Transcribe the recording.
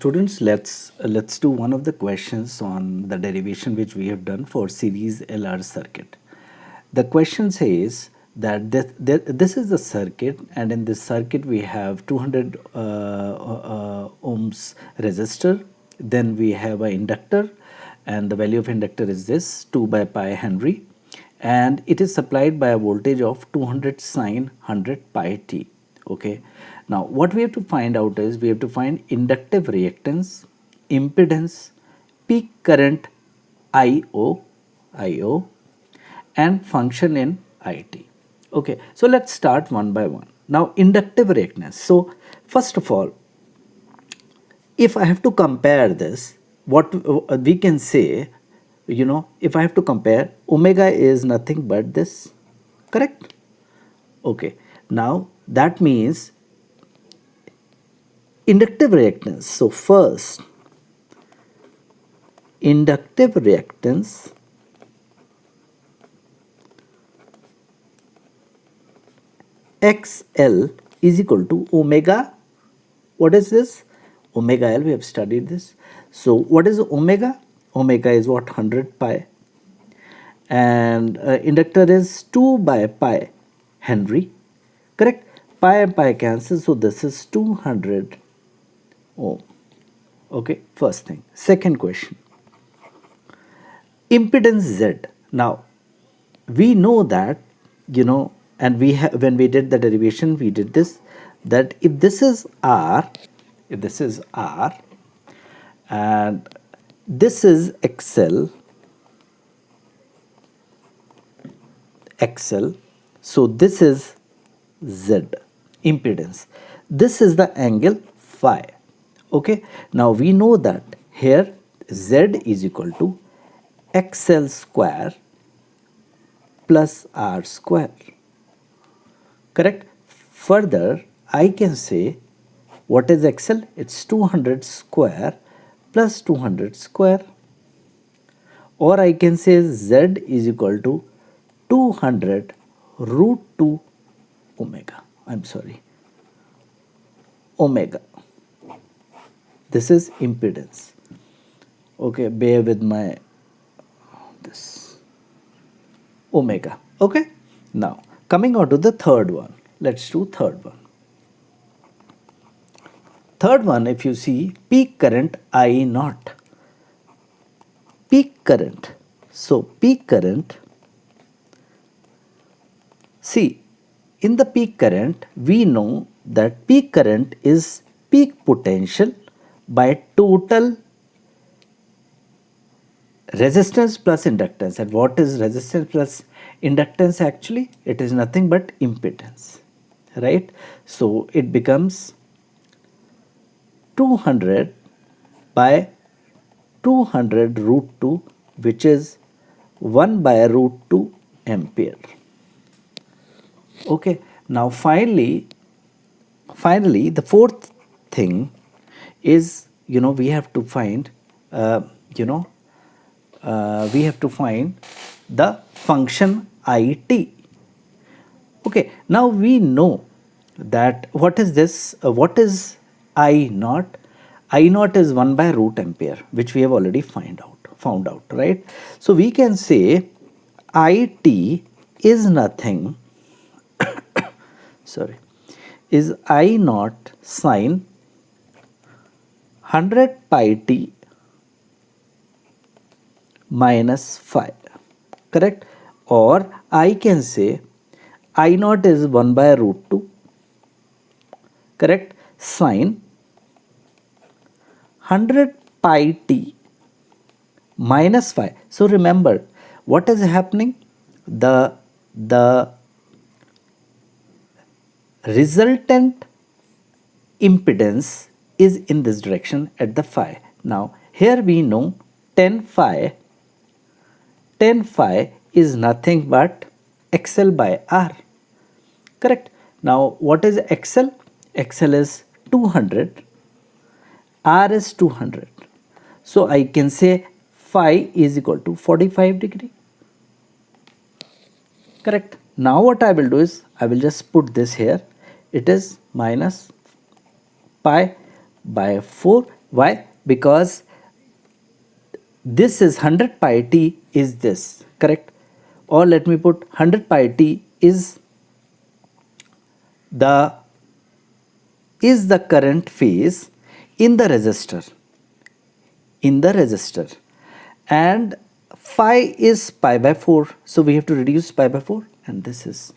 students, let's do one of the questions on the derivation which we have done for series LR circuit. The question says that this is the circuit, and in this circuit we have 200 ohms resistor. Then we have an inductor, and the value of inductor is this 2 by pi Henry, and it is supplied by a voltage of 200 sine 100 pi t. Okay, now what we have to find out is we have to find inductive reactance, impedance, peak current IO, and function in IT. Okay, so let's start one by one. Now inductive reactance. So first of all, if I have to compare this, what we can say, if I have to compare, omega is nothing but this, correct? Okay, now that means inductive reactance. So first, inductive reactance XL is equal to omega. What is this? Omega L, we have studied this. So what is omega? Omega is what? 100 pi. And inductor is 2 by pi Henry. Correct? Pi and pi cancel. So this is 200 ohm. Okay, first thing. Second question. Impedance Z. Now, we know that, and we have, when we did the derivation, we did this, that if this is R, and this is XL, so this is Z, impedance. This is the angle phi. Okay, now we know that here Z is equal to XL square plus R square. Correct? Further, I can say, what is XL? It's 200 square plus 200 square. Or I can say Z is equal to 200 root 2 omega. I'm sorry, omega. This is impedance. Okay, bear with my this omega. Okay, now coming on to the third one. Let's do third one. Third one, if you see, peak current I naught. Peak current. So peak current, see, in the peak current, we know that peak current is peak potential by total resistance plus inductance. And what is resistance plus inductance actually? It is nothing but impedance, right? So it becomes 200 by 200 root 2, which is 1 by root 2 ampere. Okay, now finally the fourth thing is, we have to find the function IT. Okay, now we know that what is this? What is I naught? I naught is 1 by root ampere, which we have already found out, right? So we can say IT is nothing, is I naught sine 100 pi t minus phi, correct? Or I can say I naught is 1 by root 2, correct, sine 100 pi t minus phi. So remember, what is happening? The resultant impedance is in this direction at the phi. Now here we know 10 phi is nothing but XL by R, correct? Now what is XL? XL is 200, R is 200. So I can say phi is equal to 45 degree, correct? Now what I will do is I will just put this here. It is minus pi by 4 Why? Because this is 100 pi t is this, correct? Or let me put 100 pi t the is the current phase in the resistor, and phi is pi by 4, so we have to reduce pi by 4, and this is